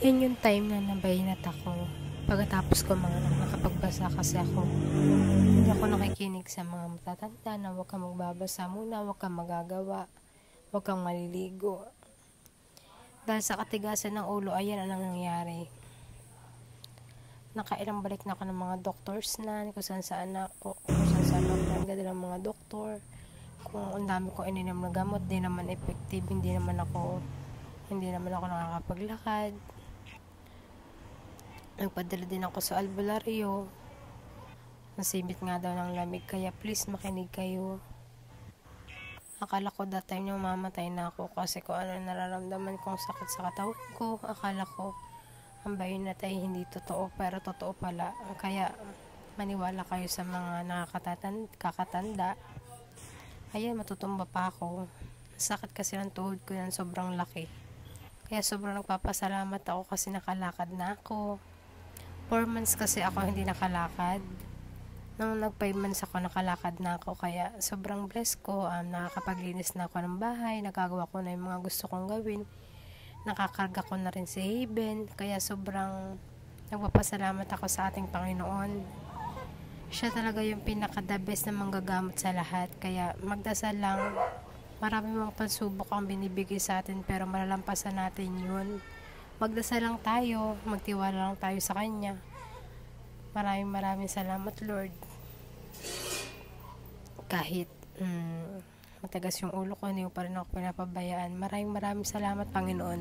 Yan yung time na nabayinat ako. Pagkatapos ko mga nakapagbasa kasi ako. Hindi ako nakikinig sa mga matatanda na huwag kang magbabasa muna, huwag kang magagawa, huwag kang maliligo. Dahil sa katigasan ng ulo, ayan ang nangyayari. Nakailang balik na ako ng mga doctors na, kung saan ako nagdadala ng mga doktor. Kung ang dami ko ininom na gamot, di naman effective, hindi naman ako nakakapaglakad. Nagpadala din ako sa albularyo. Nasibit nga daw ng lamig, kaya please makinig kayo. Akala ko that time yung mamatay na ako kasi kung ano nararamdaman kong sakit sa katawan ko. Akala ko ang bayonat ay hindi totoo, pero totoo pala. Kaya maniwala kayo sa mga kakatanda. Ayan, matutumba pa ako. Sakit kasi ng tuhod ko yan, sobrang laki. Kaya sobrang nagpapasalamat ako kasi nakalakad na ako. 4 months kasi ako hindi nakalakad. Nung nag 5 months ako, nakalakad na ako. Kaya sobrang blessed ko. Nakakapaglinis na ako ng bahay. Nagagawa ko na yung mga gusto kong gawin. Nakakarga ko na rin si Haven. Kaya sobrang nagpapasalamat ako sa ating Panginoon. Siya talaga yung pinaka-the best na manggagamot sa lahat. Kaya magdasal lang. Marami mga pansubok ang binibigay sa atin, pero malalampasan natin yun. Magdasal lang tayo, magtiwala lang tayo sa Kanya. Maraming salamat, Lord. Kahit matagas yung ulo ko, hindi ko pa rin ako pinapabayaan. Maraming salamat, Panginoon.